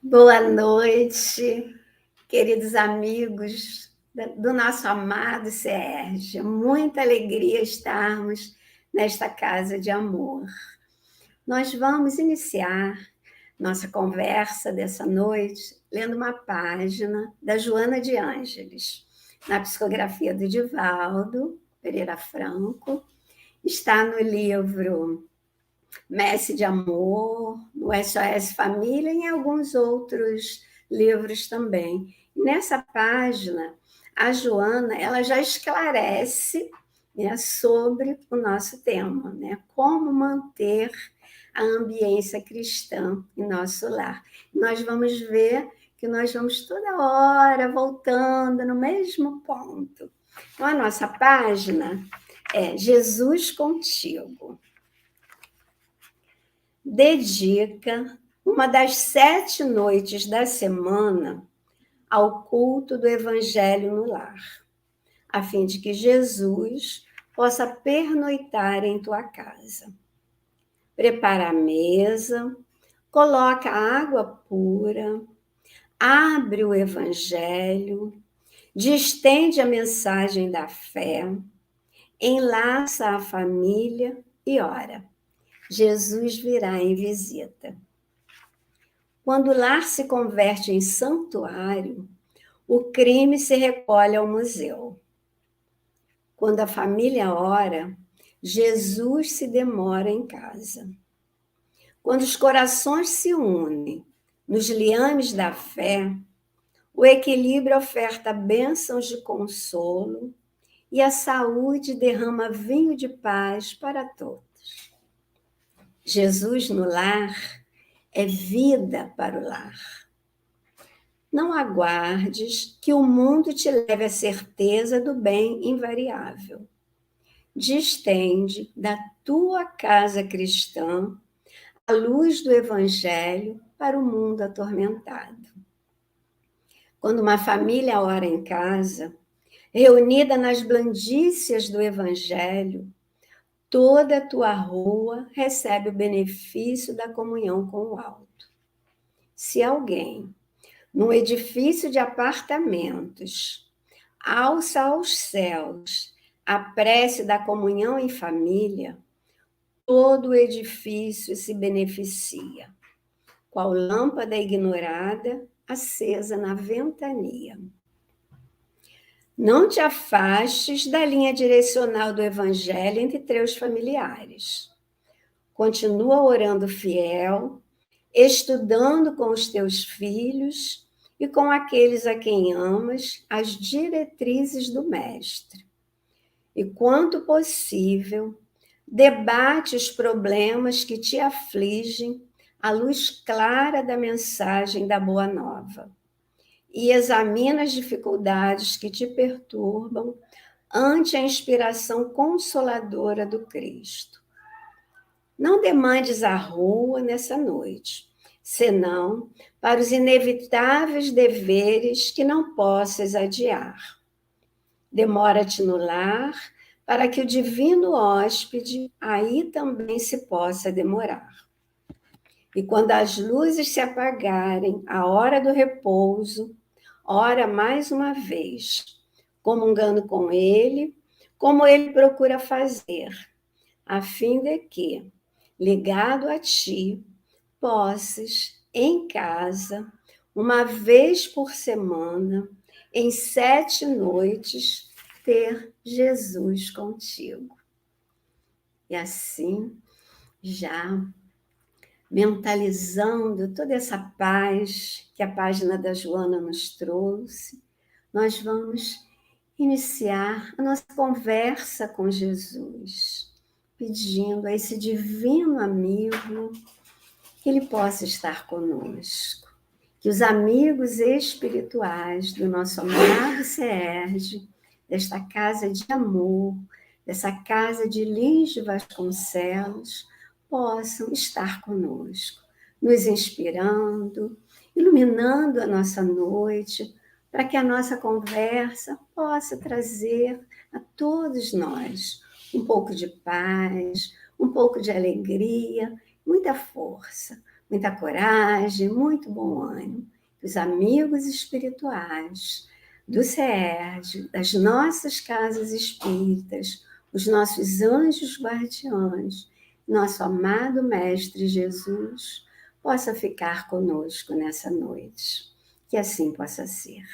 Boa noite, queridos amigos do nosso amado Sérgio. Muita alegria estarmos nesta casa de amor. Nós vamos iniciar nossa conversa dessa noite lendo uma página da Joana de Ângeles, na psicografia do Divaldo Pereira Franco. Está no livro Messe de Amor, no SOS Família e em alguns outros livros também. Nessa página, a Joana ela já esclarece, né, sobre o nosso tema, né, como manter a ambiência cristã em nosso lar. Nós vamos ver que nós vamos toda hora voltando no mesmo ponto. Então, a nossa página é Jesus Contigo. Dedica uma das 7 noites da semana ao culto do Evangelho no lar, a fim de que Jesus possa pernoitar em tua casa. Prepara a mesa, coloca água pura, abre o Evangelho, distende a mensagem da fé, enlaça a família e ora. Jesus virá em visita. Quando o lar se converte em santuário, o crime se recolhe ao museu. Quando a família ora, Jesus se demora em casa. Quando os corações se unem nos liames da fé, o equilíbrio oferta bênçãos de consolo e a saúde derrama vinho de paz para todos. Jesus no lar é vida para o lar. Não aguardes que o mundo te leve à certeza do bem invariável. Distende da tua casa cristã a luz do Evangelho para o mundo atormentado. Quando uma família ora em casa, reunida nas blandícias do Evangelho, toda a tua rua recebe o benefício da comunhão com o alto. Se alguém, num edifício de apartamentos, alça aos céus a prece da comunhão em família, todo o edifício se beneficia, qual lâmpada ignorada acesa na ventania. Não te afastes da linha direcional do Evangelho entre teus familiares. Continua orando fiel, estudando com os teus filhos e com aqueles a quem amas as diretrizes do Mestre. E, quanto possível, debate os problemas que te afligem à luz clara da mensagem da Boa Nova. E examina as dificuldades que te perturbam ante a inspiração consoladora do Cristo. Não demandes a rua nessa noite, senão para os inevitáveis deveres que não possas adiar. Demora-te no lar, para que o divino hóspede aí também se possa demorar. E quando as luzes se apagarem, a hora do repouso, ora mais uma vez, comungando com ele, como ele procura fazer, a fim de que, ligado a ti, possas, em casa, uma vez por semana, em 7 noites, ter Jesus contigo. E assim, já mentalizando toda essa paz que a página da Joana nos trouxe, nós vamos iniciar a nossa conversa com Jesus, pedindo a esse divino amigo que ele possa estar conosco, que os amigos espirituais do nosso amado Sérgio, desta casa de amor, dessa casa de Lins de Vasconcelos, possam estar conosco, nos inspirando, iluminando a nossa noite, para que a nossa conversa possa trazer a todos nós um pouco de paz, um pouco de alegria, muita força, muita coragem, muito bom ânimo. Os amigos espirituais do SERJ, das nossas casas espíritas, os nossos anjos guardiães, nosso amado Mestre Jesus, possa ficar conosco nessa noite. Que assim possa ser.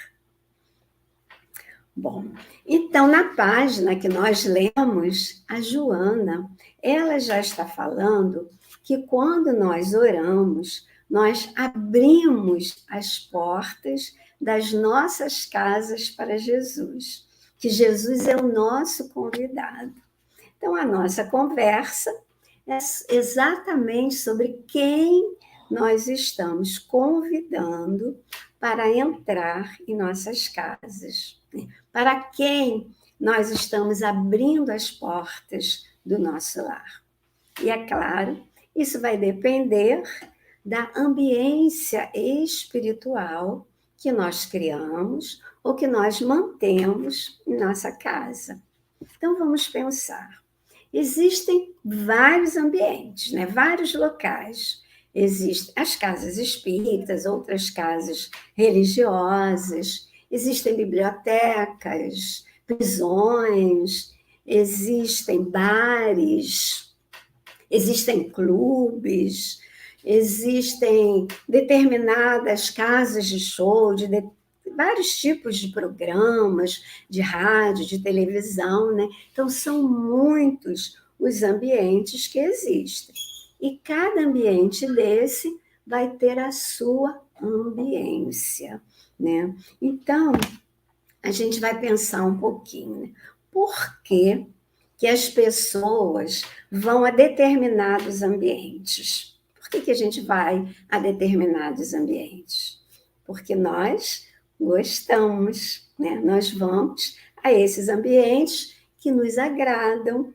Bom, então, na página que nós lemos, a Joana, ela já está falando que quando nós oramos, nós abrimos as portas das nossas casas para Jesus, que Jesus é o nosso convidado. Então, a nossa conversa é exatamente sobre quem nós estamos convidando para entrar em nossas casas, né? Para quem nós estamos abrindo as portas do nosso lar. E é claro, isso vai depender da ambiência espiritual que nós criamos ou que nós mantemos em nossa casa. Então, vamos pensar. Existem vários ambientes, né? Vários locais. Existem as casas espíritas, outras casas religiosas, existem bibliotecas, prisões, existem bares, existem clubes, existem determinadas casas de show, vários tipos de programas, de rádio, de televisão, né? Então, são muitos os ambientes que existem. E cada ambiente desse vai ter a sua ambiência, né? Então, a gente vai pensar um pouquinho, né? Por que as pessoas vão a determinados ambientes? Por que a gente vai a determinados ambientes? Porque nós gostamos, né? Nós vamos a esses ambientes que nos agradam,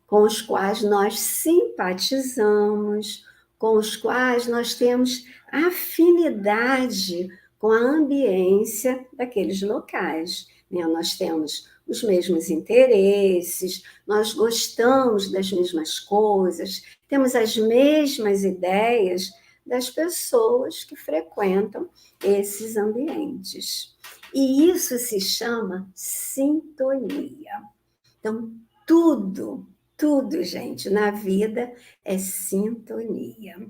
com os quais nós simpatizamos, com os quais nós temos afinidade com a ambiência daqueles locais, né? Nós temos os mesmos interesses, nós gostamos das mesmas coisas, temos as mesmas ideias das pessoas que frequentam esses ambientes. E isso se chama sintonia. Então, tudo, gente, na vida é sintonia.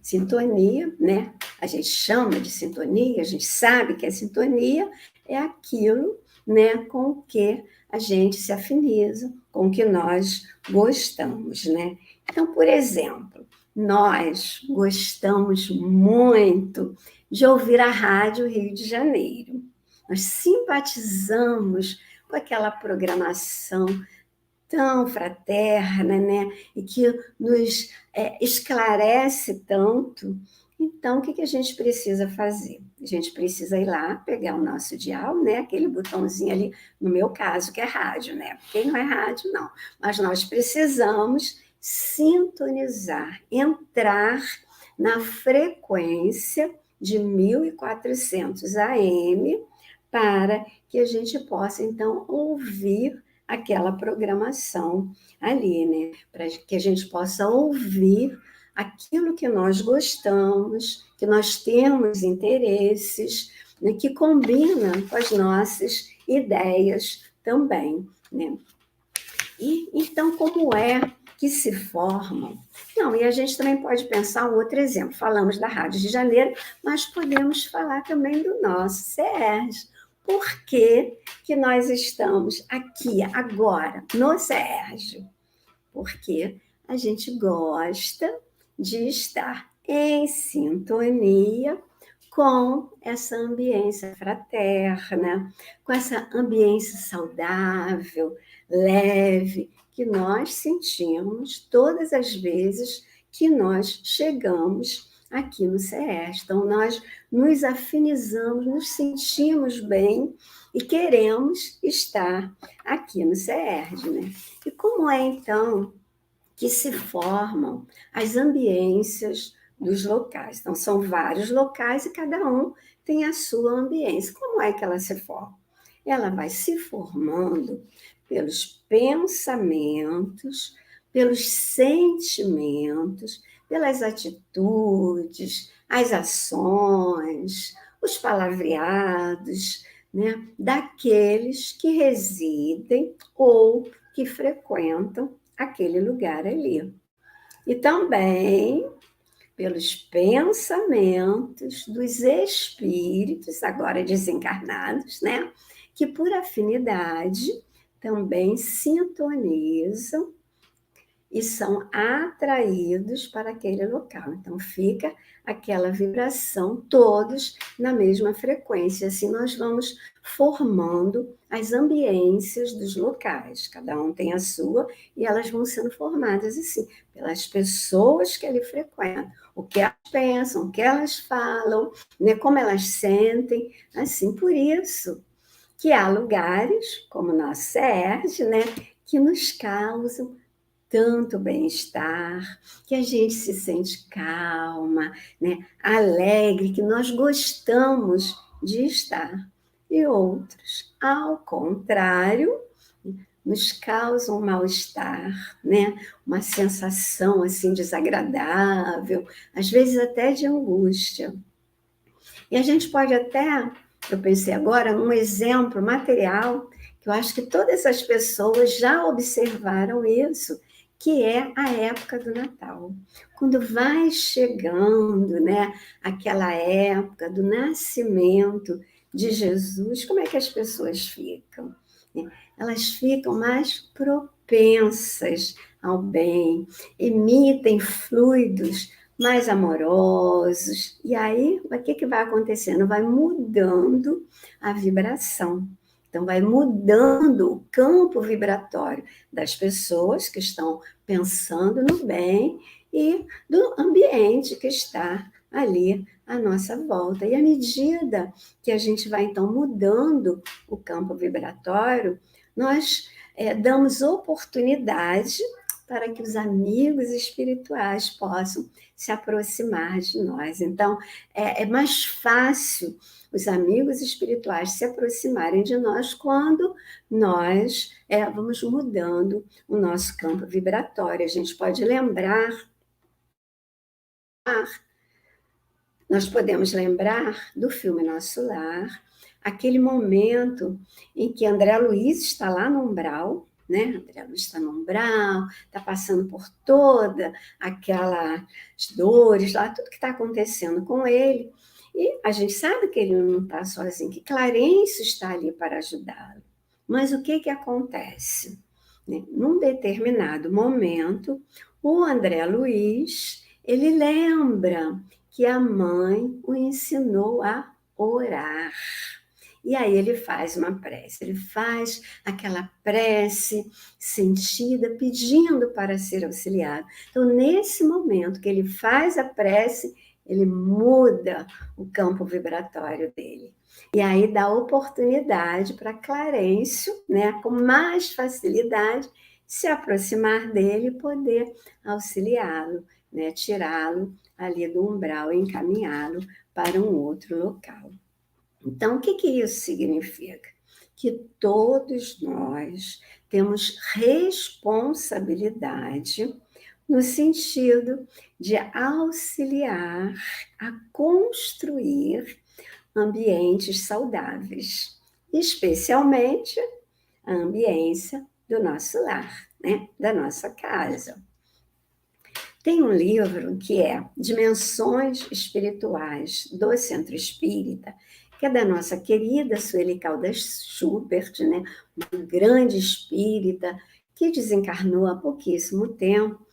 Sintonia, né? A gente chama de sintonia, a gente sabe que a sintonia é aquilo, né, com o que a gente se afiniza, com o que nós gostamos, né? Então, por exemplo, nós gostamos muito de ouvir a Rádio Rio de Janeiro. Nós simpatizamos com aquela programação tão fraterna, né? E que nos esclarece tanto. Então, o que a gente precisa fazer? A gente precisa ir lá, pegar o nosso dial, né? Aquele botãozinho ali, no meu caso, que é rádio, né? Quem não é rádio, não. Mas nós precisamos sintonizar, entrar na frequência de 1400 AM para que a gente possa, então, ouvir aquela programação ali, né? Para que a gente possa ouvir aquilo que nós gostamos, que nós temos interesses, né? Que combina com as nossas ideias também, né? E então, como é que se formam? Não, e a gente também pode pensar um outro exemplo. Falamos da Rádio de Janeiro, mas podemos falar também do nosso SERJ. Por que nós estamos aqui agora no SERJ? Porque a gente gosta de estar em sintonia com essa ambiência fraterna, com essa ambiência saudável, leve, que nós sentimos todas as vezes que nós chegamos aqui no SERJ. Então, nós nos afinizamos, nos sentimos bem e queremos estar aqui no SERJ, né? E como é, então, que se formam as ambiências dos locais? Então, são vários locais e cada um tem a sua ambiência. Como é que ela se forma? Ela vai se formando pelos pensamentos, pelos sentimentos, pelas atitudes, as ações, os palavreados, né, daqueles que residem ou que frequentam aquele lugar ali. E também pelos pensamentos dos espíritos, agora desencarnados, né, que por afinidade também sintonizam e são atraídos para aquele local. Então, fica aquela vibração, todos na mesma frequência. Assim, nós vamos formando as ambiências dos locais. Cada um tem a sua, e elas vão sendo formadas assim, pelas pessoas que ali frequentam. O que elas pensam, o que elas falam, né, como elas sentem. Assim, por isso que há lugares, como nosso SERJ, né, que nos causam tanto bem-estar, que a gente se sente calma, né? Alegre, que nós gostamos de estar. E outros, ao contrário, nos causam mal-estar, né? Uma sensação assim desagradável, às vezes até de angústia. E a gente pode até, eu pensei agora, um exemplo material, que eu acho que todas as pessoas já observaram isso, que é a época do Natal. Quando vai chegando, né, aquela época do nascimento de Jesus, como é que as pessoas ficam? Elas ficam mais propensas ao bem, emitem fluidos mais amorosos. E aí, o que vai acontecendo? Vai mudando a vibração. Então, vai mudando o campo vibratório das pessoas que estão pensando no bem e do ambiente que está ali à nossa volta. E à medida que a gente vai, então, mudando o campo vibratório, nós damos oportunidade para que os amigos espirituais possam se aproximar de nós. Então, é mais fácil os amigos espirituais se aproximarem de nós quando nós vamos mudando o nosso campo vibratório. A gente pode lembrar, nós podemos lembrar do filme Nosso Lar, aquele momento em que André Luiz está lá no umbral, né? André Luiz está no umbral, está passando por toda aquelas dores lá, tudo que está acontecendo com ele. E a gente sabe que ele não está sozinho, que Clarencio está ali para ajudá-lo. Mas o que acontece? Num determinado momento, o André Luiz, ele lembra que a mãe o ensinou a orar. E aí ele faz uma prece, ele faz aquela prece sentida, pedindo para ser auxiliado. Então, nesse momento que ele faz a prece, ele muda o campo vibratório dele. E aí dá oportunidade para Clarencio, né, com mais facilidade, se aproximar dele e poder auxiliá-lo, né, tirá-lo ali do umbral e encaminhá-lo para um outro local. Então, o que isso significa? Que todos nós temos responsabilidade no sentido de auxiliar a construir ambientes saudáveis, especialmente a ambiência do nosso lar, né? Da nossa casa. Tem um livro que é Dimensões Espirituais do Centro Espírita, que é da nossa querida Sueli Caldas Schubert, né? Uma grande espírita que desencarnou há pouquíssimo tempo.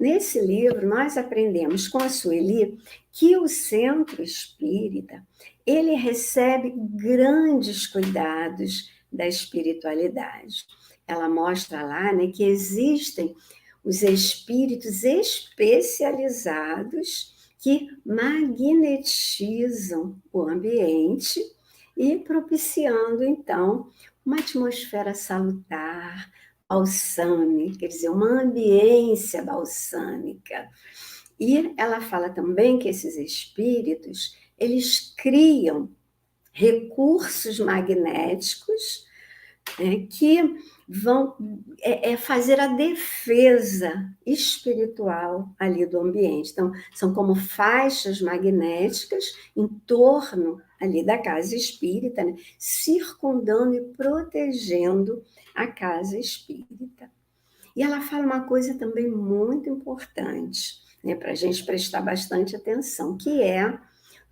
Nesse livro, nós aprendemos com a Sueli que o Centro Espírita, ele recebe grandes cuidados da espiritualidade. Ela mostra lá, né, que existem os espíritos especializados que magnetizam o ambiente e propiciando, então, uma atmosfera salutar, balsâmica, quer dizer, uma ambiência balsâmica. E ela fala também que esses espíritos, eles criam recursos magnéticos, né, que vão fazer a defesa espiritual ali do ambiente. Então, são como faixas magnéticas em torno ali da casa espírita, né? Circundando e protegendo a casa espírita. E ela fala uma coisa também muito importante, né, para a gente prestar bastante atenção, que é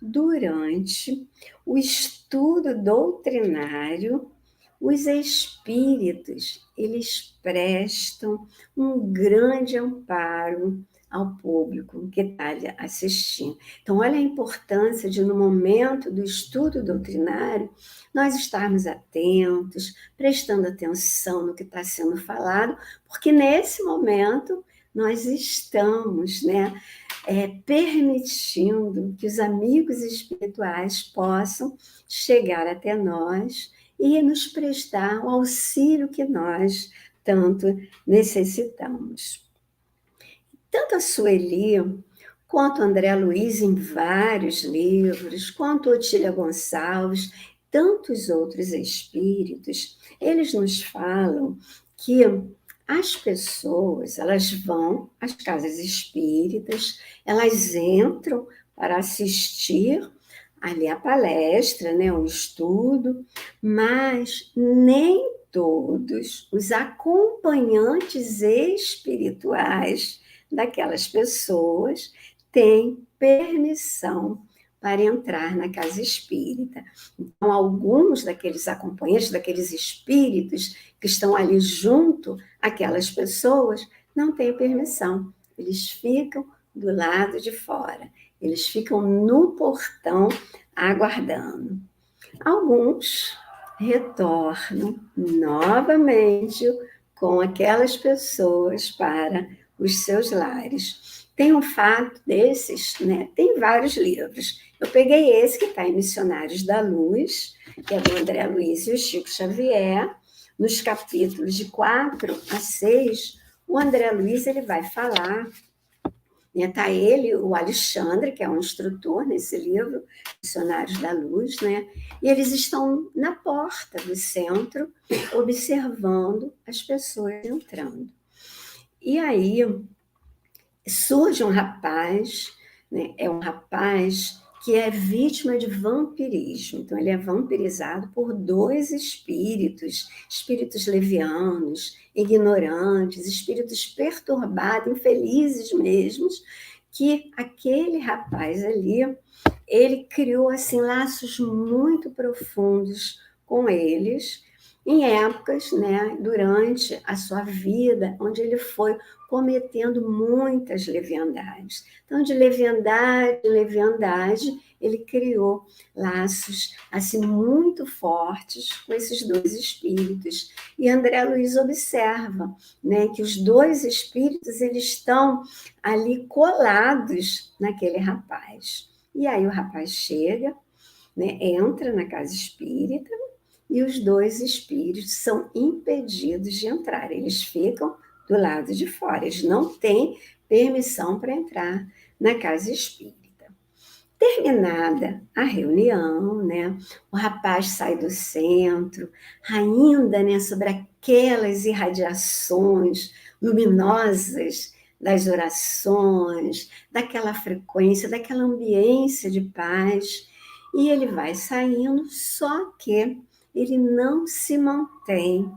durante o estudo doutrinário, os espíritos, eles prestam um grande amparo ao público que está assistindo. Então, olha a importância de, no momento do estudo doutrinário, nós estarmos atentos, prestando atenção no que está sendo falado, porque nesse momento nós estamos, né, permitindo que os amigos espirituais possam chegar até nós e nos prestar o auxílio que nós tanto necessitamos. Tanto a Sueli, quanto André Luiz em vários livros, quanto Otília Gonçalves, tantos outros espíritos, eles nos falam que as pessoas, elas vão às casas espíritas, elas entram para assistir ali a palestra, né, o estudo, mas nem todos os acompanhantes espirituais daquelas pessoas têm permissão para entrar na casa espírita. Então, alguns daqueles acompanhantes, daqueles espíritos que estão ali junto àquelas pessoas, não têm permissão. Eles ficam do lado de fora. Eles ficam no portão aguardando. Alguns retornam novamente com aquelas pessoas para os seus lares. Tem um fato desses, né? Tem vários livros. Eu peguei esse que está em Missionários da Luz, que é do André Luiz e o Chico Xavier. Nos capítulos de 4 a 6, o André Luiz ele vai falar. Está ele, o Alexandre, que é um instrutor nesse livro, Missionários da Luz, né? E eles estão na porta do centro, observando as pessoas entrando. E aí surge um rapaz, né? É um rapaz que é vítima de vampirismo. Então, ele é vampirizado por 2 espíritos, espíritos levianos, ignorantes, espíritos perturbados, infelizes mesmos, que aquele rapaz ali, ele criou assim, laços muito profundos com eles, em épocas, né, durante a sua vida, onde ele foi cometendo muitas leviandades. Então, de leviandade em leviandade, ele criou laços assim muito fortes com esses 2 espíritos. E André Luiz observa, né, que os 2 espíritos eles estão ali colados naquele rapaz. E aí o rapaz chega, né, entra na casa espírita, e os 2 espíritos são impedidos de entrar. Eles ficam do lado de fora, eles não têm permissão para entrar na casa espírita. Terminada a reunião, né, o rapaz sai do centro, ainda, né, sobre aquelas irradiações luminosas das orações, daquela frequência, daquela ambiência de paz, e ele vai saindo, só que ele não se mantém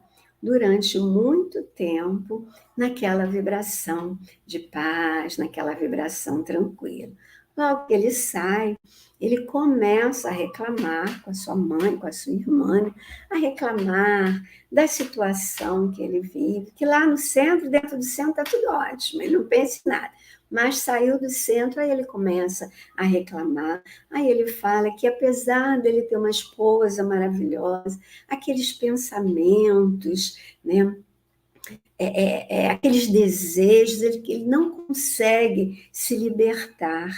durante muito tempo naquela vibração de paz, naquela vibração tranquila. Logo que ele sai, ele começa a reclamar com a sua mãe, com a sua irmã, a reclamar da situação que ele vive, que lá no centro, dentro do centro, está tudo ótimo, ele não pensa em nada. Mas saiu do centro, aí ele começa a reclamar, aí ele fala que apesar dele ter uma esposa maravilhosa, aqueles pensamentos, né, aqueles desejos, ele não consegue se libertar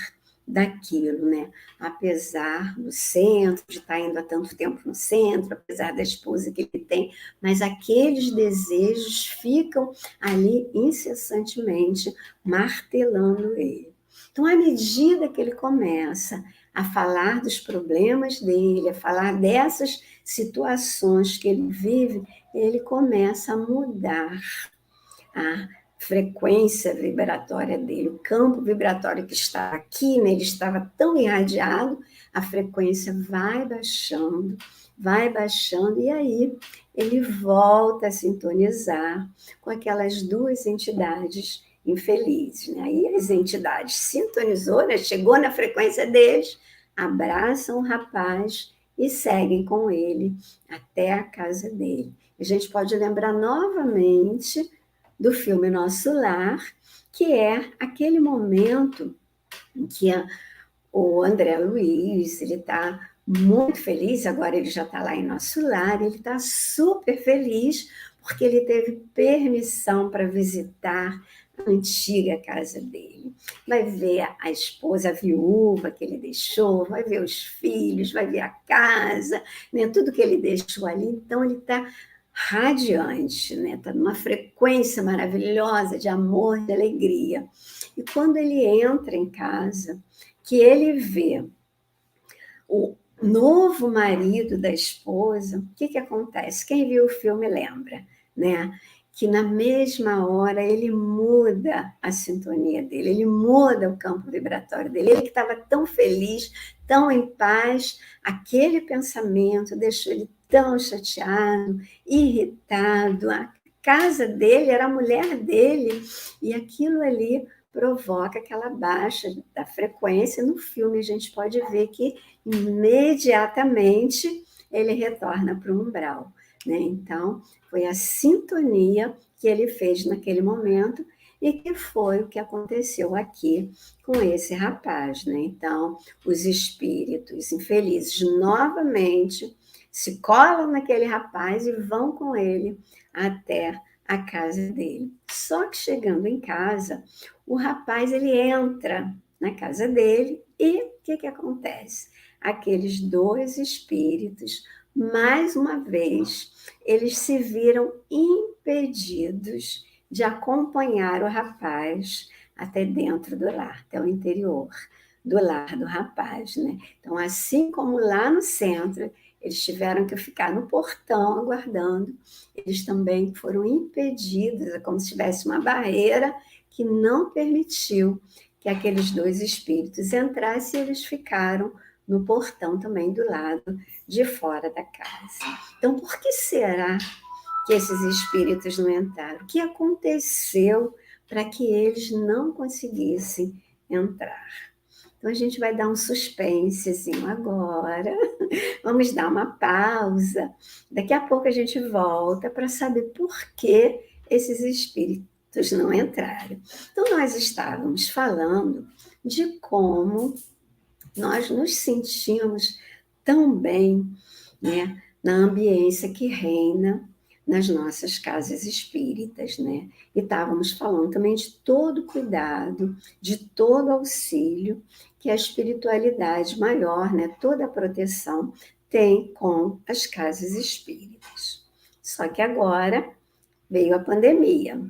daquilo, né? Apesar do centro, de estar indo há tanto tempo no centro, apesar da esposa que ele tem, mas aqueles desejos ficam ali incessantemente martelando ele. Então, à medida que ele começa a falar dos problemas dele, a falar dessas situações que ele vive, ele começa a mudar a frequência vibratória dele, o campo vibratório que está aqui, né, ele estava tão irradiado, a frequência vai baixando, e aí ele volta a sintonizar com aquelas duas entidades infelizes. Né? Aí as entidades sintonizou, né, chegou na frequência deles, abraçam o rapaz e seguem com ele até a casa dele. A gente pode lembrar novamente do filme Nosso Lar, que é aquele momento em que o André Luiz, ele está muito feliz, agora ele já está lá em Nosso Lar, ele está super feliz, porque ele teve permissão para visitar a antiga casa dele. Vai ver a esposa a viúva que ele deixou, vai ver os filhos, vai ver a casa, né, tudo que ele deixou ali. Então, ele está radiante, né? Está numa frequência maravilhosa de amor, de alegria. E quando ele entra em casa, que ele vê o novo marido da esposa, o que acontece? Quem viu o filme lembra, né? Que na mesma hora ele muda a sintonia dele, ele muda o campo vibratório dele. Ele que estava tão feliz, tão em paz, aquele pensamento deixou ele tão chateado, irritado. A casa dele era a mulher dele, e aquilo ali provoca aquela baixa da frequência. No filme a gente pode ver que imediatamente ele retorna para o umbral, né? Então, foi a sintonia que ele fez naquele momento e que foi o que aconteceu aqui com esse rapaz, né? Então, os espíritos infelizes novamente se colam naquele rapaz e vão com ele até a casa dele. Só que chegando em casa, o rapaz ele entra na casa dele e o que acontece? Aqueles dois espíritos, mais uma vez, eles se viram impedidos de acompanhar o rapaz até dentro do lar, até o interior do lar do rapaz, né? Então, assim como lá no centro, eles tiveram que ficar no portão aguardando, eles também foram impedidos, é como se tivesse uma barreira que não permitiu que aqueles dois espíritos entrassem, e eles ficaram no portão também do lado de fora da casa. Então, por que será que esses espíritos não entraram? O que aconteceu para que eles não conseguissem entrar? Então, a gente vai dar um suspensezinho agora, vamos dar uma pausa. Daqui a pouco a gente volta para saber por que esses espíritos não entraram. Então, nós estávamos falando de como nós nos sentimos tão bem, né, na ambiência que reina nas nossas casas espíritas, né? E estávamos falando também de todo cuidado, de todo auxílio que a espiritualidade maior, né, toda a proteção tem com as casas espíritas. Só que agora veio a pandemia.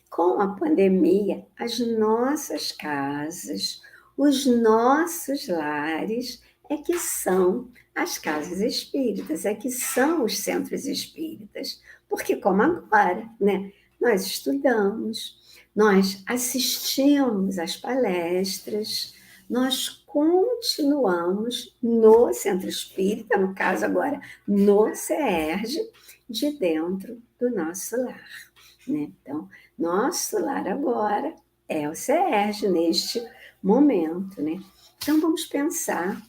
Com a pandemia, as nossas casas, os nossos lares é que são as casas espíritas, é que são os centros espíritas. Porque como agora, né, nós estudamos, nós assistimos às palestras, nós continuamos no centro espírita, no caso agora no CERJ, de dentro do nosso lar, né? Então, nosso lar agora é o CERJ neste momento, né? Então, vamos pensar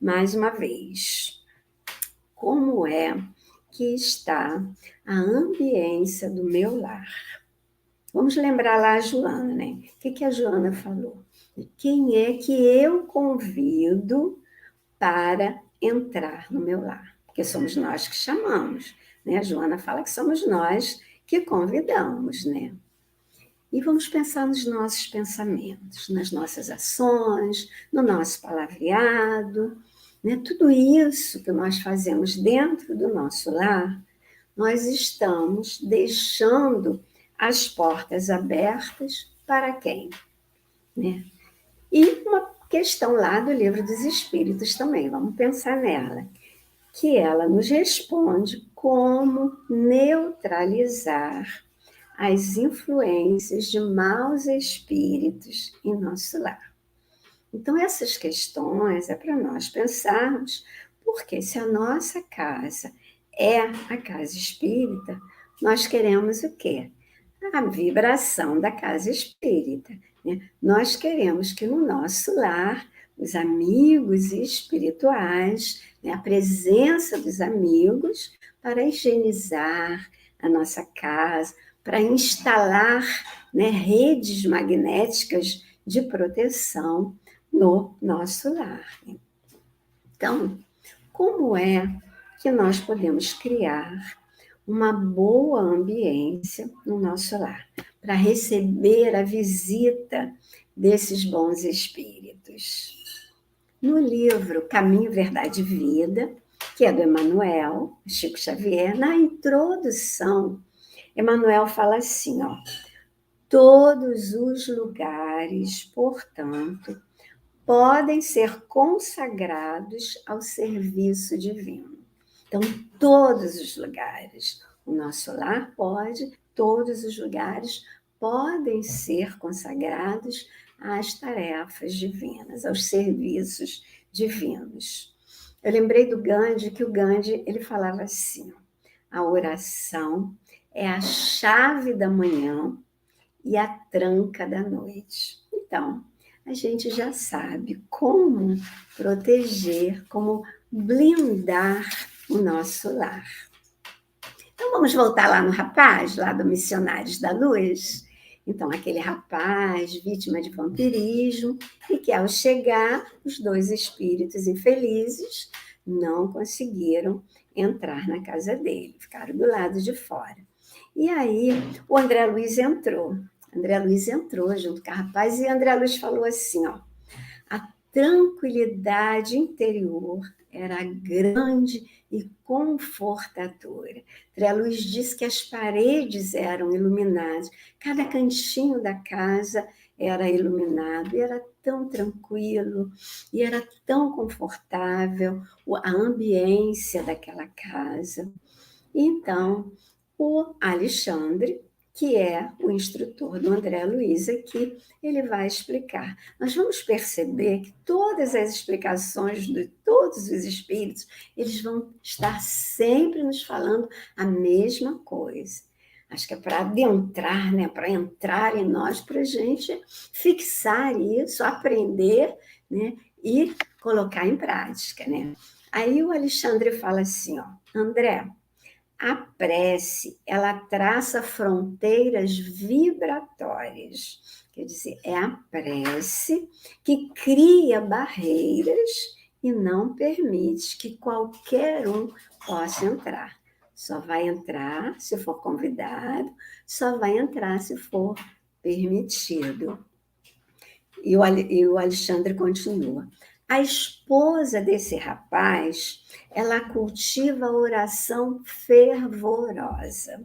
mais uma vez como é que está a ambiência do meu lar. Vamos lembrar lá a Joana, né? O que a Joana falou? Quem é que eu convido para entrar no meu lar? Porque somos nós que chamamos, né? A Joana fala que somos nós que convidamos, né? E vamos pensar nos nossos pensamentos, nas nossas ações, no nosso palavreado, né? Tudo isso que nós fazemos dentro do nosso lar, nós estamos deixando as portas abertas para quem? Né? E uma questão lá do Livro dos Espíritos também, vamos pensar nela, que ela nos responde como neutralizar as influências de maus espíritos em nosso lar. Então, essas questões é para nós pensarmos, porque se a nossa casa é a casa espírita, nós queremos o quê? A vibração da casa espírita, né? Nós queremos que no nosso lar, os amigos espirituais, né, a presença dos amigos, para higienizar a nossa casa, para instalar, né, redes magnéticas de proteção no nosso lar. Então, como é que nós podemos criar uma boa ambiência no nosso lar, para receber a visita desses bons espíritos? No livro Caminho, Verdade e Vida, que é do Emmanuel, Chico Xavier, na introdução, Emmanuel fala assim, ó: todos os lugares, portanto, podem ser consagrados ao serviço divino. Então, todos os lugares, o nosso lar pode, todos os lugares podem ser consagrados às tarefas divinas, aos serviços divinos. Eu lembrei do Gandhi, que o Gandhi ele falava assim, ó: a oração é a chave da manhã e a tranca da noite. Então, a gente já sabe como proteger, como blindar o nosso lar. Então, vamos voltar lá no rapaz, lá do Missionários da Luz. Então, aquele rapaz, vítima de vampirismo, e que ao chegar, os dois espíritos infelizes não conseguiram entrar na casa dele, ficaram do lado de fora. E aí, o André Luiz entrou. André Luiz entrou junto com a rapaz e André Luiz falou assim, ó: a tranquilidade interior era grande e confortadora. André Luiz disse que as paredes eram iluminadas, cada cantinho da casa era iluminado, e era tão tranquilo, e era tão confortável a ambiência daquela casa. Então, o Alexandre, que é o instrutor do André Luiz aqui, ele vai explicar. Nós vamos perceber que todas as explicações de todos os espíritos, eles vão estar sempre nos falando a mesma coisa. Acho que é para adentrar, né? Para entrar em nós, para a gente fixar isso, aprender, né? E colocar em prática, né? Aí o Alexandre fala assim, ó: André, a prece, ela traça fronteiras vibratórias. Quer dizer, é a prece que cria barreiras e não permite que qualquer um possa entrar. Só vai entrar se for convidado, só vai entrar se for permitido. E o Alexandre continua: a esposa desse rapaz, ela cultiva a oração fervorosa.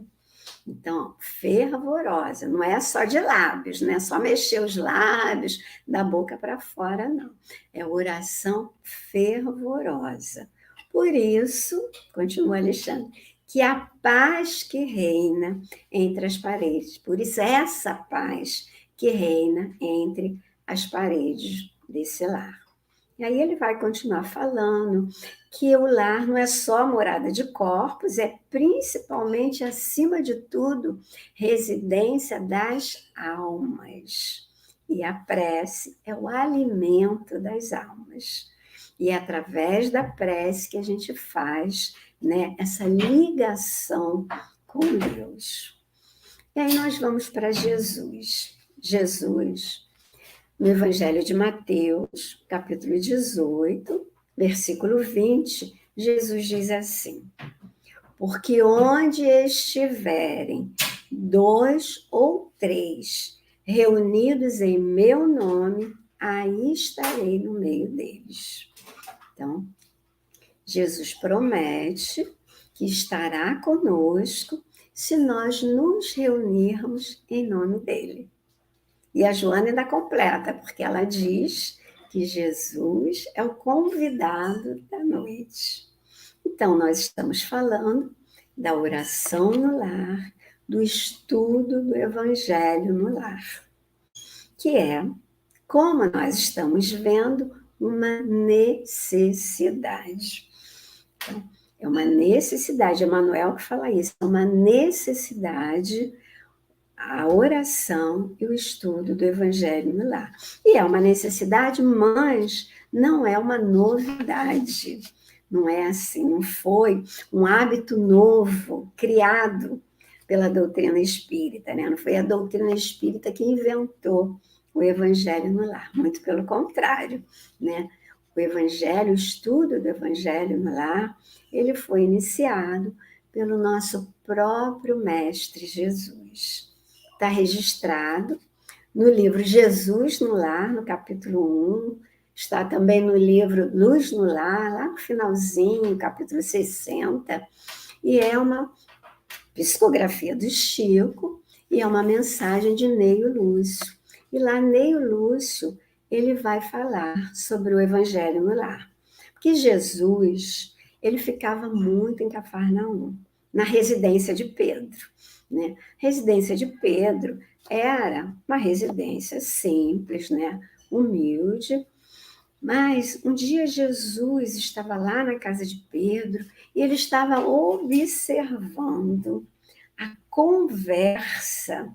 Então, fervorosa, não é só de lábios, não é só mexer os lábios da boca para fora, não. É oração fervorosa. Por isso, continua Alexandre, que a paz que reina entre as paredes, por isso essa paz que reina entre as paredes desse lar. E aí ele vai continuar falando que o lar não é só morada de corpos, é principalmente, acima de tudo, residência das almas. E a prece é o alimento das almas. E é através da prece que a gente faz, né, essa ligação com Deus. E aí nós vamos para Jesus. Jesus, no Evangelho de Mateus, capítulo 18, versículo 20, Jesus diz assim: porque onde estiverem 2 ou 3 reunidos em meu nome, aí estarei no meio deles. Então, Jesus promete que estará conosco se nós nos reunirmos em nome dele. E a Joana ainda completa, porque ela diz que Jesus é o convidado da noite. Então, nós estamos falando da oração no lar, do estudo do Evangelho no lar, que é, como nós estamos vendo, uma necessidade. Então, é uma necessidade, Emmanuel que fala isso, é uma necessidade a oração e o estudo do Evangelho no lar. E é uma necessidade, mas não é uma novidade. Não é assim, não foi um hábito novo, criado pela doutrina espírita, né? Não foi a doutrina espírita que inventou o Evangelho no lar, muito pelo contrário, né? O Evangelho, o estudo do Evangelho no lar, ele foi iniciado pelo nosso próprio Mestre Jesus. Está registrado no livro Jesus no Lar, no capítulo 1, está também no livro Luz no Lar, lá no finalzinho, capítulo 60, e é uma psicografia do Chico, e é uma mensagem de Neio Lúcio. E lá, Neio Lúcio, ele vai falar sobre o Evangelho no Lar. Porque Jesus, ele ficava muito em Cafarnaum, na residência de Pedro, né? Residência de Pedro era uma residência simples, né? Humilde, mas um dia Jesus estava lá na casa de Pedro e ele estava observando a conversa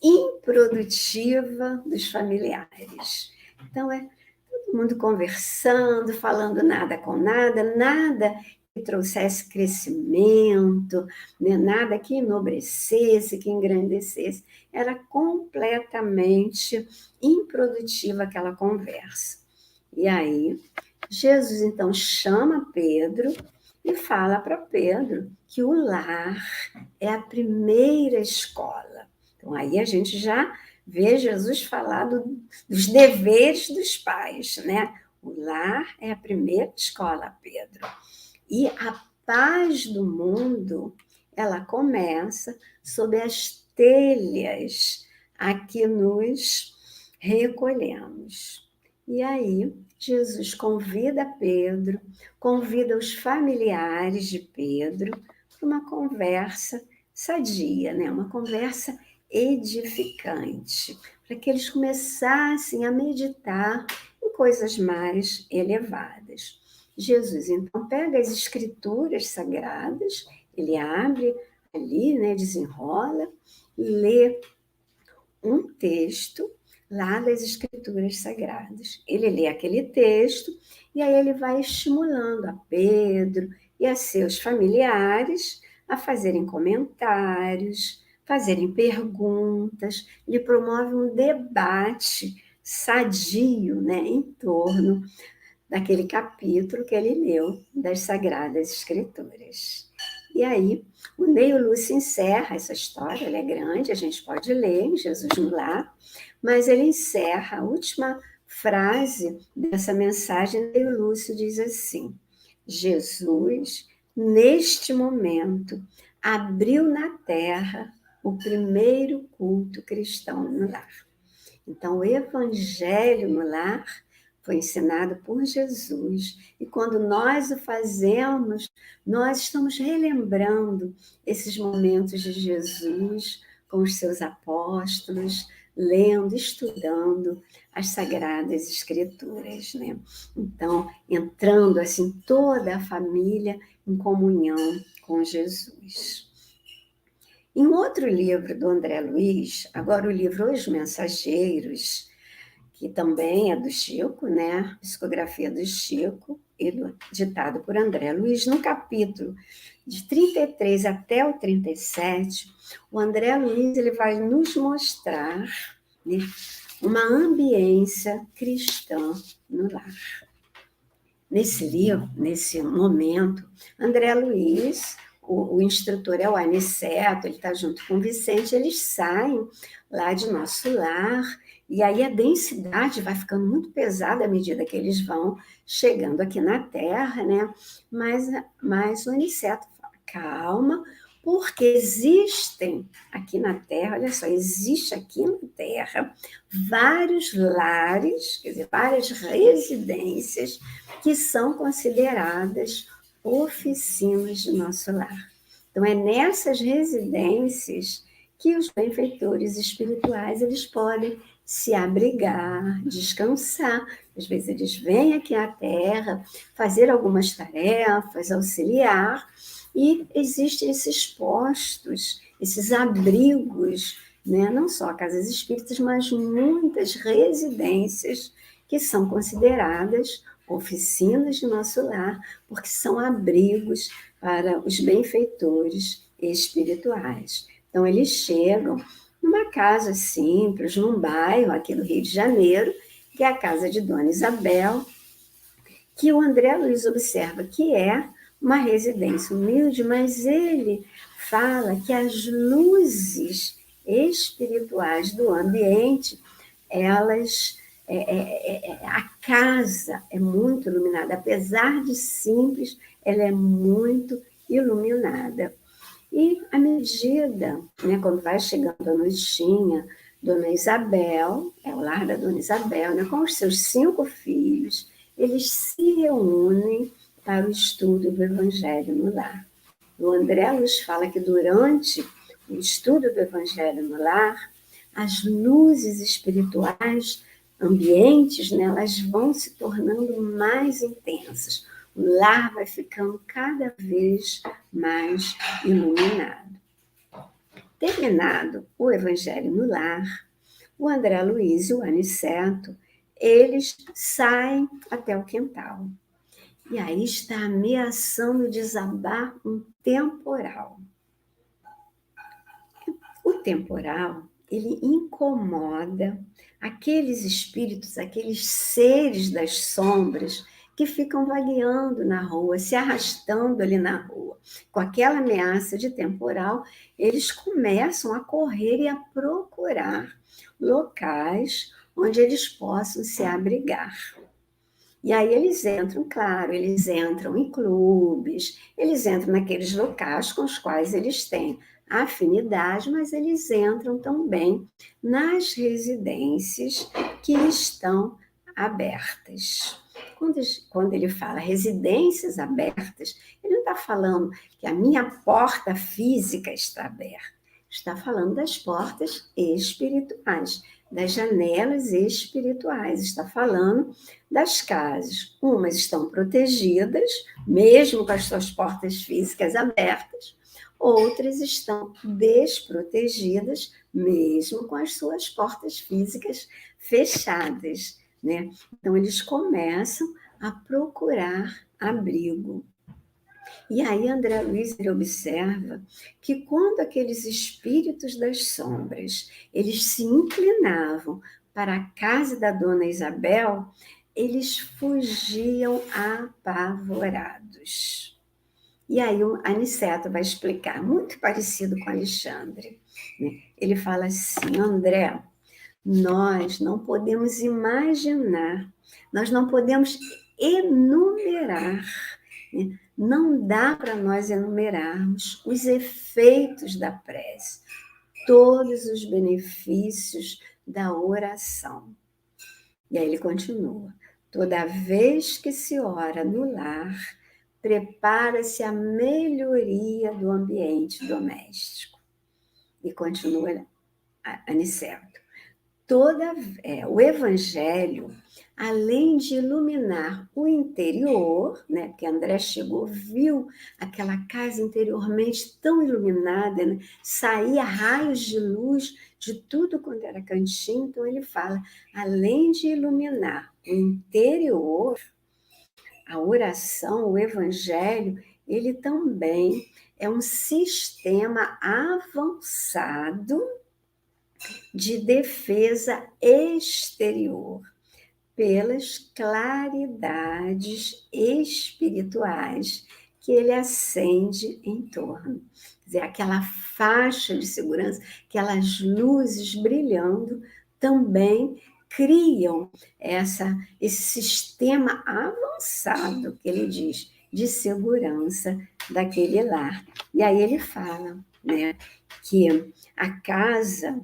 improdutiva dos familiares. Então, todo mundo conversando, falando nada com nada, nada que trouxesse crescimento, né? Nada que enobrecesse, que engrandecesse. Era completamente improdutiva aquela conversa. E aí, Jesus então chama Pedro e fala para Pedro que o lar é a primeira escola. Então, aí a gente já vê Jesus falar dos deveres dos pais, né? O lar é a primeira escola, Pedro. E a paz do mundo, ela começa sob as telhas a que nos recolhemos. E aí, Jesus convida Pedro, convida os familiares de Pedro para uma conversa sadia, né? Uma conversa edificante, para que eles começassem a meditar em coisas mais elevadas. Jesus, então, pega as escrituras sagradas, ele abre ali, né, desenrola, lê um texto lá das Escrituras Sagradas. Ele lê aquele texto e aí ele vai estimulando a Pedro e a seus familiares a fazerem comentários, fazerem perguntas. Ele promove um debate sadio, né, em torno daquele capítulo que ele leu das Sagradas Escrituras. E aí, o Neio Lúcio encerra essa história, ela é grande, a gente pode ler em Jesus no Lar, mas ele encerra a última frase dessa mensagem. Neio Lúcio diz assim: Jesus, neste momento, abriu na terra o primeiro culto cristão no lar. Então, o Evangelho no lar foi ensinado por Jesus. E quando nós o fazemos, nós estamos relembrando esses momentos de Jesus com os seus apóstolos, lendo, estudando as Sagradas Escrituras, né? Então, entrando assim toda a família em comunhão com Jesus. Em outro livro do André Luiz, agora o livro Os Mensageiros, que também é do Chico, né? Psicografia do Chico, ditado por André Luiz, no capítulo de 33 até o 37, o André Luiz ele vai nos mostrar, né, uma ambiência cristã no lar. Nesse livro, nesse momento, André Luiz, o instrutor é o Aniceto, ele está junto com o Vicente, eles saem lá de Nosso Lar, e aí a densidade vai ficando muito pesada à medida que eles vão chegando aqui na Terra, né? Mas o Aniceto fala, calma, porque existem aqui na Terra, olha só, existe aqui na Terra vários lares, quer dizer, várias residências que são consideradas oficinas de nosso lar. Então, é nessas residências que os benfeitores espirituais eles podem se abrigar, descansar. Às vezes eles vêm aqui à Terra fazer algumas tarefas, auxiliar, e existem esses postos, esses abrigos, né? Não só casas espíritas, mas muitas residências que são consideradas oficinas de nosso lar, porque são abrigos para os benfeitores espirituais. Então, eles chegam numa casa simples, num bairro aqui do Rio de Janeiro, que é a casa de Dona Isabel, que o André Luiz observa que é uma residência humilde, mas ele fala que as luzes espirituais do ambiente, elas, a casa é muito iluminada, apesar de simples, ela é muito iluminada. E à medida, né, quando vai chegando a noitinha, Dona Isabel, é o lar da Dona Isabel, né, com os seus 5 filhos, eles se reúnem para o estudo do Evangelho no lar. O André Luiz fala que durante o estudo do Evangelho no lar, as luzes espirituais ambientes, né, elas vão se tornando mais intensas. O lar vai ficando cada vez mais iluminado. Terminado o Evangelho no lar, o André Luiz e o Aniceto, eles saem até o quintal. E aí está ameaçando desabar um temporal. O temporal, ele incomoda aqueles espíritos, aqueles seres das sombras que ficam vagueando na rua, se arrastando ali na rua. Com aquela ameaça de temporal, eles começam a correr e a procurar locais onde eles possam se abrigar. E aí eles entram, claro, eles entram em clubes, eles entram naqueles locais com os quais eles têm afinidade, mas eles entram também nas residências que estão abertas. Quando ele fala residências abertas, ele não está falando que a minha porta física está aberta, está falando das portas espirituais, das janelas espirituais, está falando das casas. Umas estão protegidas, mesmo com as suas portas físicas abertas, outras estão desprotegidas, mesmo com as suas portas físicas fechadas, né? Então, eles começam a procurar abrigo. E aí André Luiz ele observa que quando aqueles espíritos das sombras, eles se inclinavam para a casa da Dona Isabel, eles fugiam apavorados. E aí o Aniceto vai explicar, muito parecido com Alexandre, né? Ele fala assim, André, nós não podemos imaginar, nós não podemos enumerar, né? Não dá para nós enumerarmos os efeitos da prece, todos os benefícios da oração. E aí ele continua, toda vez que se ora no lar, prepara-se a melhoria do ambiente doméstico. E continua Aniceto. O Evangelho, além de iluminar o interior, né, porque André chegou, viu aquela casa interiormente tão iluminada, né, saía raios de luz de tudo quanto era cantinho, então ele fala, além de iluminar o interior, a oração, o Evangelho, ele também é um sistema avançado de defesa exterior pelas claridades espirituais que ele acende em torno. Quer dizer, aquela faixa de segurança, aquelas luzes brilhando, também criam esse sistema avançado que ele diz, de segurança daquele lar. E aí ele fala, né, que a casa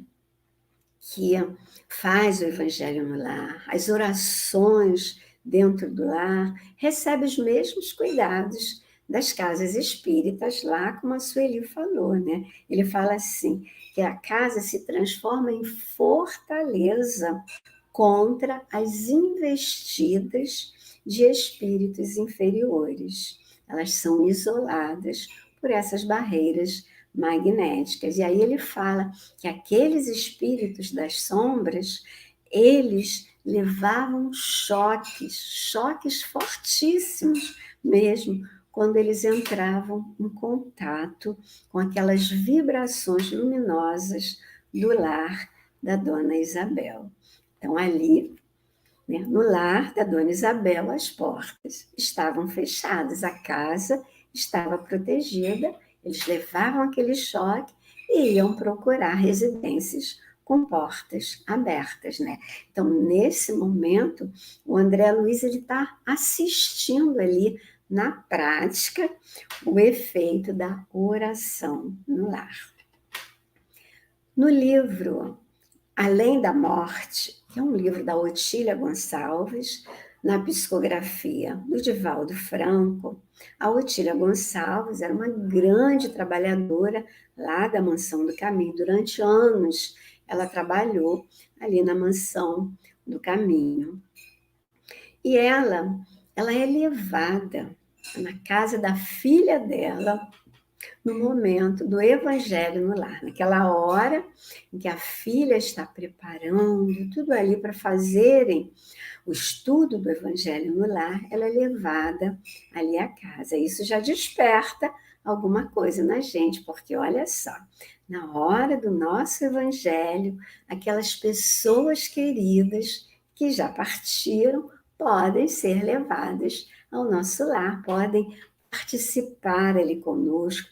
que faz o evangelho no lar, as orações dentro do lar, recebe os mesmos cuidados das casas espíritas lá, como a Sueli falou, né? Ele fala assim, que a casa se transforma em fortaleza contra as investidas de espíritos inferiores. Elas são isoladas por essas barreiras magnéticas. E aí ele fala que aqueles espíritos das sombras, eles levavam choques fortíssimos mesmo, quando eles entravam em contato com aquelas vibrações luminosas do lar da Dona Isabel. Então, ali, né, no lar da Dona Isabel, as portas estavam fechadas, a casa estava protegida, eles levavam aquele choque e iam procurar residências com portas abertas, né? Então, nesse momento, o André Luiz está assistindo ali, na prática, o efeito da oração no lar. No livro Além da Morte, que é um livro da Otília Gonçalves, na psicografia do Divaldo Franco, a Otília Gonçalves era uma grande trabalhadora lá da Mansão do Caminho. Durante anos, ela trabalhou ali na Mansão do Caminho. E ela é levada na casa da filha dela, no momento do evangelho no lar, naquela hora em que a filha está preparando tudo ali para fazerem o estudo do evangelho no lar, ela é levada ali à casa. Isso já desperta alguma coisa na gente, porque olha só, na hora do nosso evangelho, aquelas pessoas queridas que já partiram podem ser levadas ao nosso lar, podem participar ali conosco,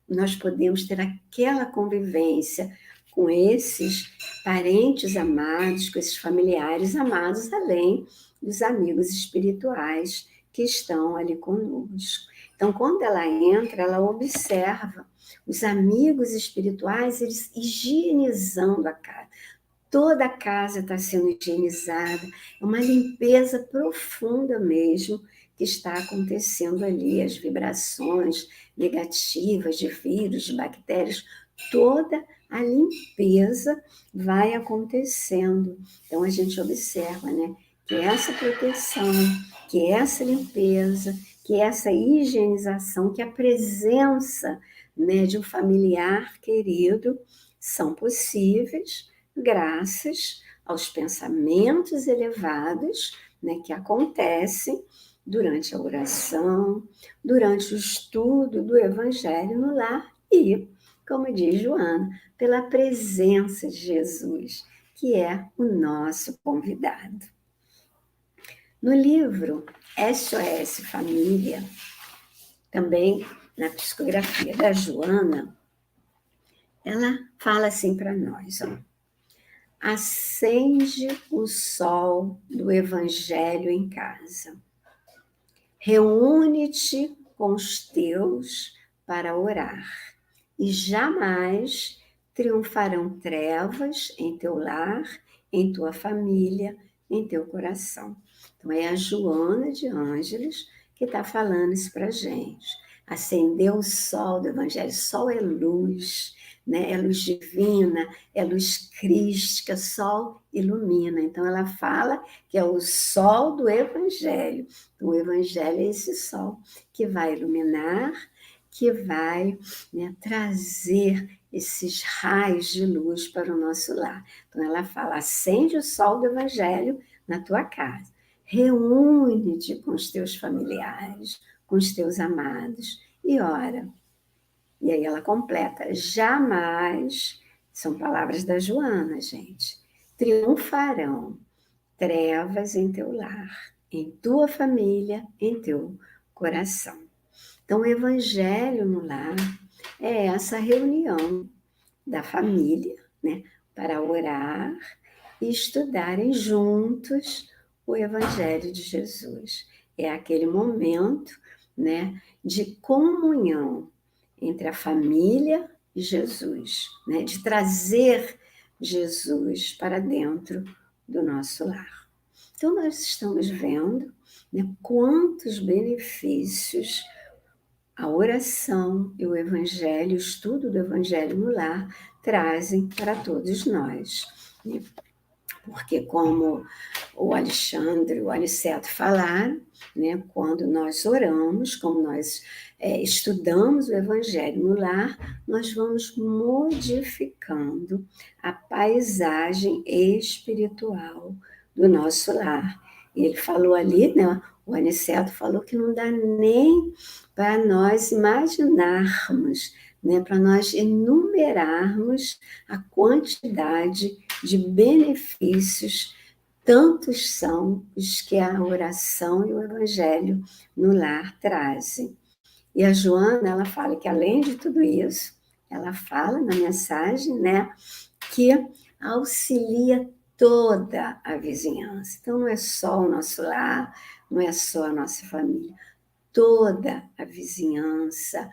nós podemos ter aquela convivência com esses parentes amados, com esses familiares amados, além dos amigos espirituais que estão ali conosco. Então, quando ela entra, ela observa os amigos espirituais, eles higienizando a casa. Toda a casa está sendo higienizada, é uma limpeza profunda mesmo que está acontecendo ali, as vibrações negativas de vírus, de bactérias, toda a limpeza vai acontecendo. Então a gente observa, né, que essa proteção, que essa limpeza, que essa higienização, que a presença, né, de um familiar querido são possíveis graças aos pensamentos elevados, né, que acontecem durante a oração, durante o estudo do Evangelho no lar e, como diz Joana, pela presença de Jesus, que é o nosso convidado. No livro SOS Família, também na psicografia da Joana, ela fala assim para nós, ó: acende o sol do Evangelho em casa. Reúne-te com os teus para orar, e jamais triunfarão trevas em teu lar, em tua família, em teu coração. Então, é a Joana de Ângeles que está falando isso para a gente. Acender o sol do Evangelho. Sol é luz, né? É luz divina, é luz crística, sol ilumina. Então, ela fala que é o sol do Evangelho. O Evangelho é esse sol que vai iluminar, que vai, né, trazer esses raios de luz para o nosso lar. Então, ela fala: acende o sol do Evangelho na tua casa. Reúne-te com os teus familiares, com os teus amados e ora. E aí ela completa: jamais, são palavras da Joana, gente, triunfarão trevas em teu lar, em tua família, em teu coração. Então, o Evangelho no lar é essa reunião da família, né, para orar e estudarem juntos o Evangelho de Jesus. É aquele momento, né, de comunhão entre a família e Jesus, né, de trazer Jesus para dentro do nosso lar. Então, nós estamos vendo, né, quantos benefícios a oração e o Evangelho, o estudo do Evangelho no lar, trazem para todos nós, né? Porque, como o Alexandre e o Aniceto falaram, né, quando nós oramos, como nós estudamos o Evangelho no lar, nós vamos modificando a paisagem espiritual do nosso lar. E ele falou ali, né, o Aniceto falou que não dá nem para nós imaginarmos, né, para nós enumerarmos a quantidade de benefícios, tantos são os que a oração e o Evangelho no lar trazem. E a Joana, ela fala que, além de tudo isso, ela fala na mensagem, né, que auxilia toda a vizinhança. Então, não é só o nosso lar, não é só a nossa família, toda a vizinhança,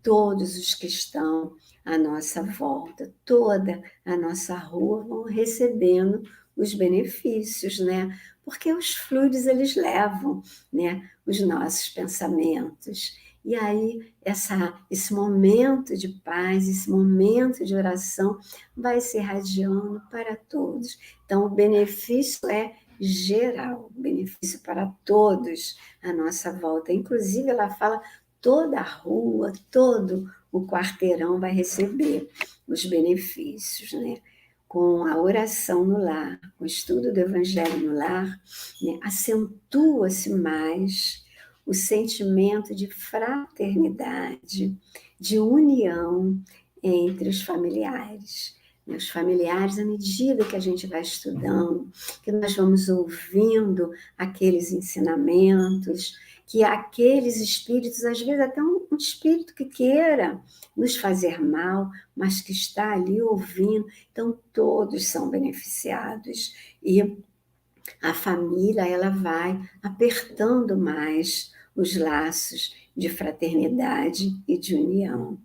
todos os que estão à nossa volta, toda a nossa rua vão recebendo os benefícios, né? Porque os fluidos, eles levam, né, os nossos pensamentos. E aí, esse momento de paz, esse momento de oração vai se irradiando para todos. Então, o benefício é geral, benefício para todos à nossa volta. Inclusive, ela fala toda a rua, todo o quarteirão vai receber os benefícios, né? Com a oração no lar, com o estudo do Evangelho no lar, né, acentua-se mais o sentimento de fraternidade, de união entre os familiares. Os familiares, à medida que a gente vai estudando, que nós vamos ouvindo aqueles ensinamentos, que aqueles espíritos, às vezes até um espírito que queira nos fazer mal, mas que está ali ouvindo, então todos são beneficiados. E a família, ela vai apertando mais os laços de fraternidade e de união.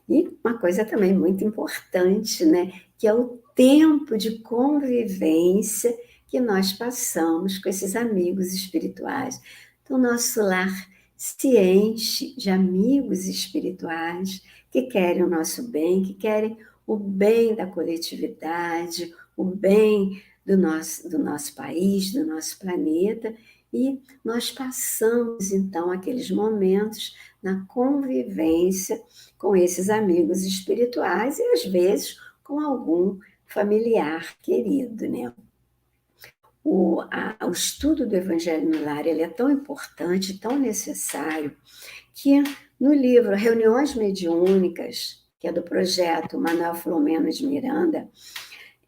E uma coisa também muito importante, né, que é o tempo de convivência que nós passamos com esses amigos espirituais. Então, nosso lar se enche de amigos espirituais que querem o nosso bem, que querem o bem da coletividade, o bem do nosso país, do nosso planeta, e nós passamos, então, aqueles momentos na convivência com esses amigos espirituais e, às vezes, com algum familiar querido, né? O estudo do Evangelho no Lar, ele é tão importante, tão necessário, que no livro Reuniões Mediúnicas, que é do projeto Manuel Filomeno de Miranda,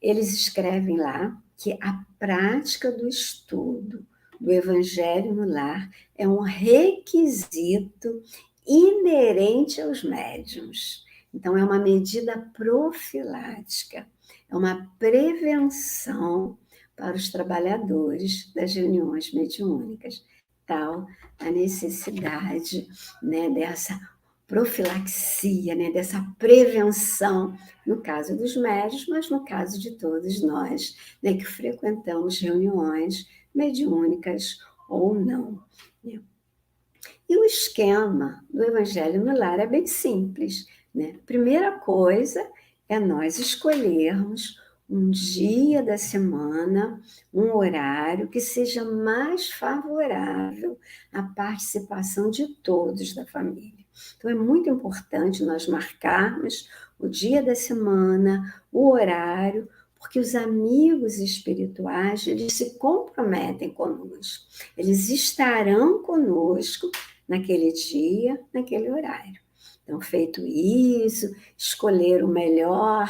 eles escrevem lá que a prática do estudo do Evangelho no Lar é um requisito inerente aos médiuns. Então, é uma medida profilática, é uma prevenção para os trabalhadores das reuniões mediúnicas, tal a necessidade, né, dessa profilaxia, né, dessa prevenção, no caso dos médios, mas no caso de todos nós, né, que frequentamos reuniões mediúnicas ou não, né? E o esquema do Evangelho no Lar é bem simples, né? Primeira coisa é nós escolhermos um dia da semana, um horário que seja mais favorável à participação de todos da família. Então, é muito importante nós marcarmos o dia da semana, o horário, porque os amigos espirituais, eles se comprometem conosco. Eles estarão conosco naquele dia, naquele horário. Então, feito isso, escolher o melhor,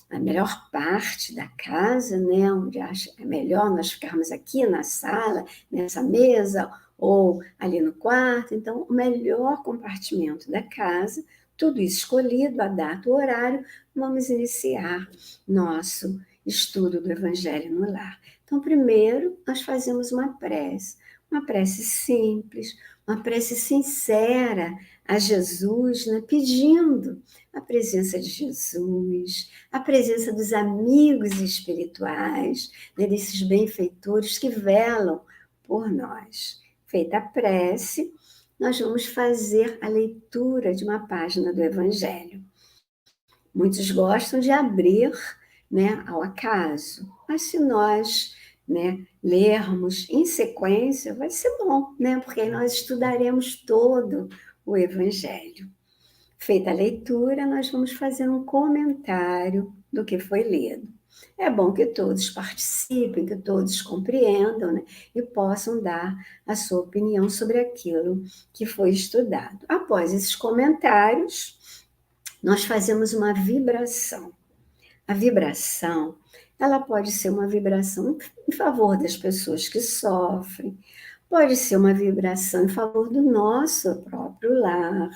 a melhor parte da casa, né, onde acha é melhor nós ficarmos aqui na sala, nessa mesa, ou ali no quarto. Então, o melhor compartimento da casa, tudo isso escolhido, a data, o horário, vamos iniciar nosso estudo do Evangelho no Lar. Então, primeiro, nós fazemos uma prece simples, uma prece sincera a Jesus, né, pedindo a presença de Jesus, a presença dos amigos espirituais, né, desses benfeitores que velam por nós. Feita a prece, nós vamos fazer a leitura de uma página do Evangelho. Muitos gostam de abrir, né, ao acaso, mas se nós, né, lermos em sequência, vai ser bom, né, porque aí nós estudaremos todo o Evangelho. Feita a leitura, nós vamos fazer um comentário do que foi lido. É bom que todos participem, que todos compreendam, né, e possam dar a sua opinião sobre aquilo que foi estudado. Após esses comentários, nós fazemos uma vibração. A vibração, ela pode ser uma vibração em favor das pessoas que sofrem, pode ser uma vibração em favor do nosso próprio lar,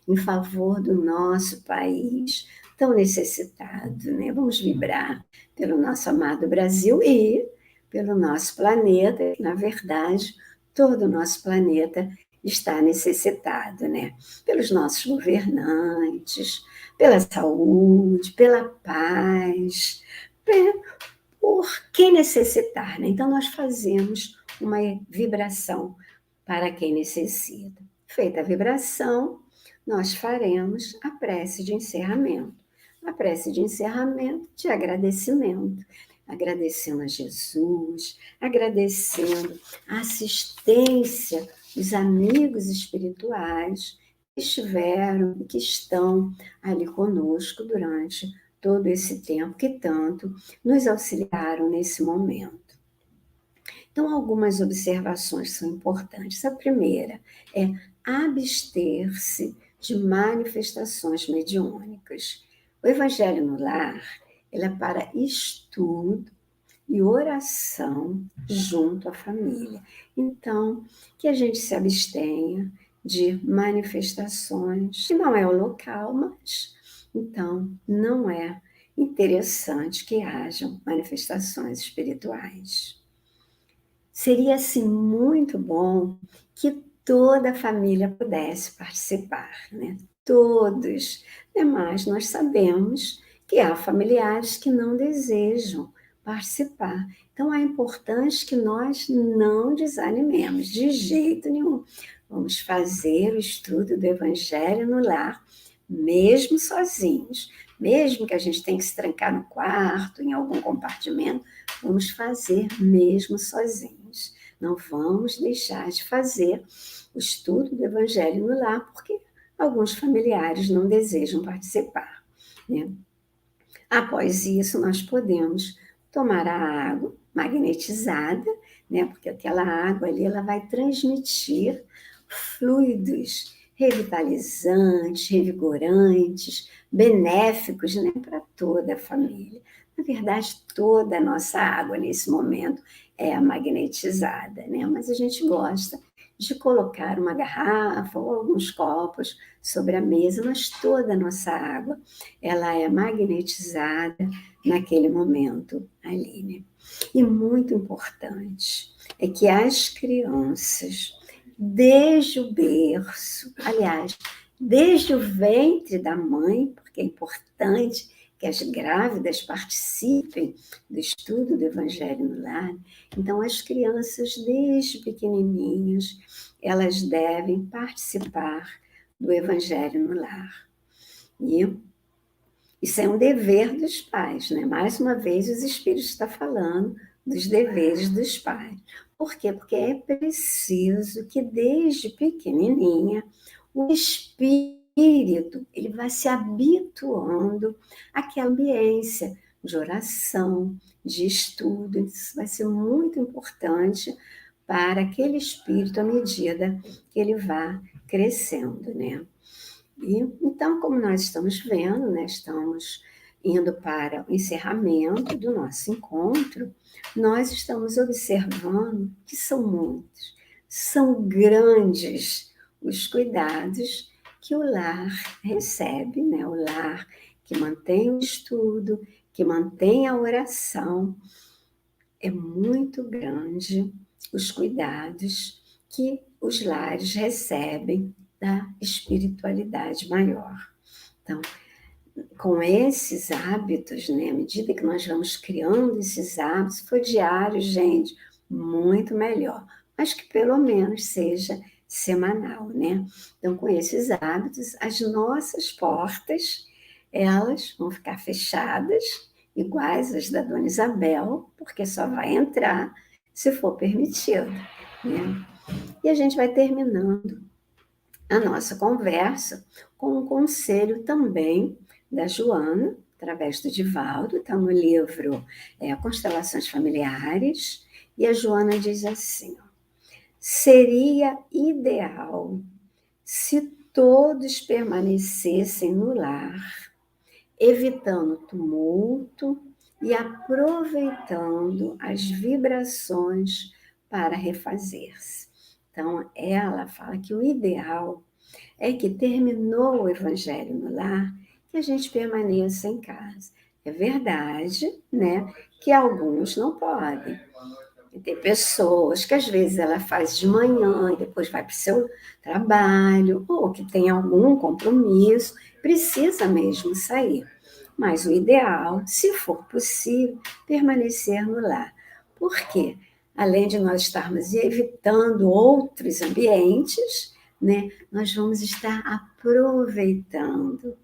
em favor do nosso país tão necessitado, né? Vamos vibrar pelo nosso amado Brasil e pelo nosso planeta, que, na verdade, todo o nosso planeta está necessitado, né? Pelos nossos governantes, pela saúde, pela paz, por quem necessitar, né? Então, nós fazemos uma vibração para quem necessita. Feita a vibração, nós faremos a prece de encerramento. A prece de encerramento de agradecimento. Agradecendo a Jesus, agradecendo a assistência dos amigos espirituais que estiveram e que estão ali conosco durante todo esse tempo, que tanto nos auxiliaram nesse momento. Então, algumas observações são importantes. A primeira é abster-se de manifestações mediúnicas. O Evangelho no Lar, ele é para estudo e oração junto à família. Então, que a gente se abstenha de manifestações, que não é o local, mas então não é interessante que hajam manifestações espirituais. Seria, assim, muito bom que toda a família pudesse participar, né? Todos. Mas nós sabemos que há familiares que não desejam participar. Então, é importante que nós não desanimemos, de jeito nenhum. Vamos fazer o estudo do Evangelho no lar, mesmo sozinhos. Mesmo que a gente tenha que se trancar no quarto, em algum compartimento, vamos fazer mesmo sozinhos. Não vamos deixar de fazer o estudo do Evangelho no lar, porque alguns familiares não desejam participar, né? Após isso, nós podemos tomar a água magnetizada, né? Porque aquela água ali ela vai transmitir fluidos revitalizantes, revigorantes, benéficos, né, para toda a família. Na verdade, toda a nossa água nesse momento é magnetizada, né? Mas a gente gosta de colocar uma garrafa ou alguns copos sobre a mesa, mas toda a nossa água ela é magnetizada naquele momento ali, né? E muito importante é que as crianças, desde o berço, aliás, desde o ventre da mãe, porque é importante que as grávidas participem do estudo do Evangelho no lar. Então, as crianças, desde pequenininhas, elas devem participar do Evangelho no lar. E isso é um dever dos pais, né? Mais uma vez, os Espíritos estão falando dos deveres dos pais. Por quê? Porque é preciso que, desde pequenininha, o espírito ele vai se habituando àquela ambiência de oração, de estudo. Isso vai ser muito importante para aquele espírito à medida que ele vá crescendo, né? E, então, como nós estamos vendo, né, estamos indo para o encerramento do nosso encontro, nós estamos observando que são muitos, são grandes os cuidados que o lar recebe, né? O lar que mantém o estudo, que mantém a oração, é muito grande os cuidados que os lares recebem da espiritualidade maior. Então, com esses hábitos, né, à medida que nós vamos criando esses hábitos, se for diário, gente, muito melhor, mas que pelo menos seja semanal, né? Então, com esses hábitos, as nossas portas, elas vão ficar fechadas, iguais às da Dona Isabel, porque só vai entrar se for permitido, né? E a gente vai terminando a nossa conversa com um conselho também da Joana, através do Divaldo, está no livro Constelações Familiares, e a Joana diz assim: ó, seria ideal se todos permanecessem no lar, evitando tumulto e aproveitando as vibrações para refazer-se. Então, ela fala que o ideal é que terminou o Evangelho no lar, que a gente permaneça em casa. É verdade, né, que alguns não podem. E tem pessoas que às vezes ela faz de manhã e depois vai para o seu trabalho, ou que tem algum compromisso, precisa mesmo sair. Mas o ideal, se for possível, permanecer no lar. Por quê? Além de nós estarmos evitando outros ambientes, né, nós vamos estar aproveitando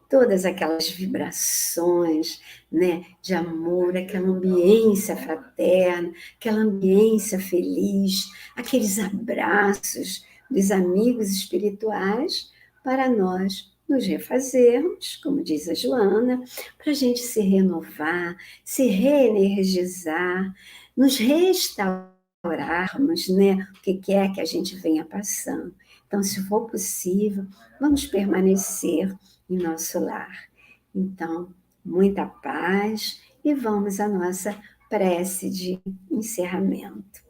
todas aquelas vibrações, né, de amor, aquela ambiência fraterna, aquela ambiência feliz, aqueles abraços dos amigos espirituais, para nós nos refazermos, como diz a Joana, para a gente se renovar, se reenergizar, nos restaurarmos, né, o que quer que a gente venha passando. Então, se for possível, vamos permanecer em nosso lar. Então, muita paz e vamos à nossa prece de encerramento.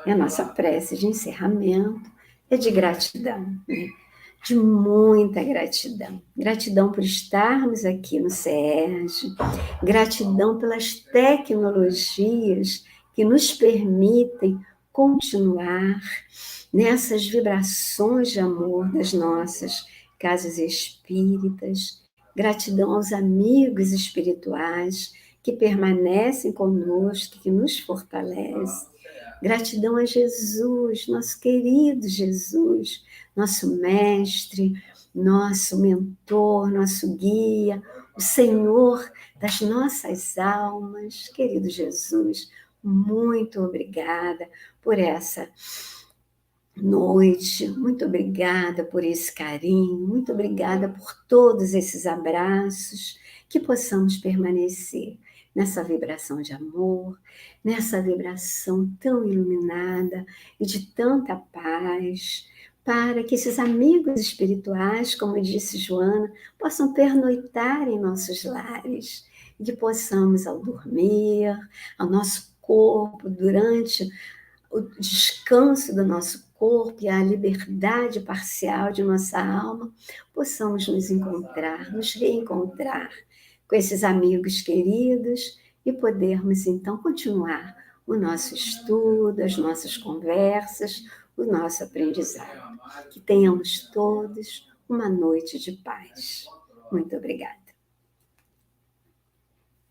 E a nossa prece de encerramento é de gratidão, né? De muita gratidão. Gratidão por estarmos aqui no SERJ, gratidão pelas tecnologias que nos permitem continuar nessas vibrações de amor das nossas casas espíritas, gratidão aos amigos espirituais que permanecem conosco, que nos fortalecem, gratidão a Jesus, nosso querido Jesus, nosso mestre, nosso mentor, nosso guia, o Senhor das nossas almas, querido Jesus, muito obrigada por essa noite, muito obrigada por esse carinho, muito obrigada por todos esses abraços, que possamos permanecer nessa vibração de amor, nessa vibração tão iluminada e de tanta paz, para que esses amigos espirituais, como disse Joana, possam pernoitar em nossos lares, e que possamos, ao dormir, ao nosso corpo, durante o descanso do nosso corpo e a liberdade parcial de nossa alma, possamos nos encontrar, nos reencontrar com esses amigos queridos e podermos então continuar o nosso estudo, as nossas conversas, o nosso aprendizado. Que tenhamos todos uma noite de paz. Muito obrigada.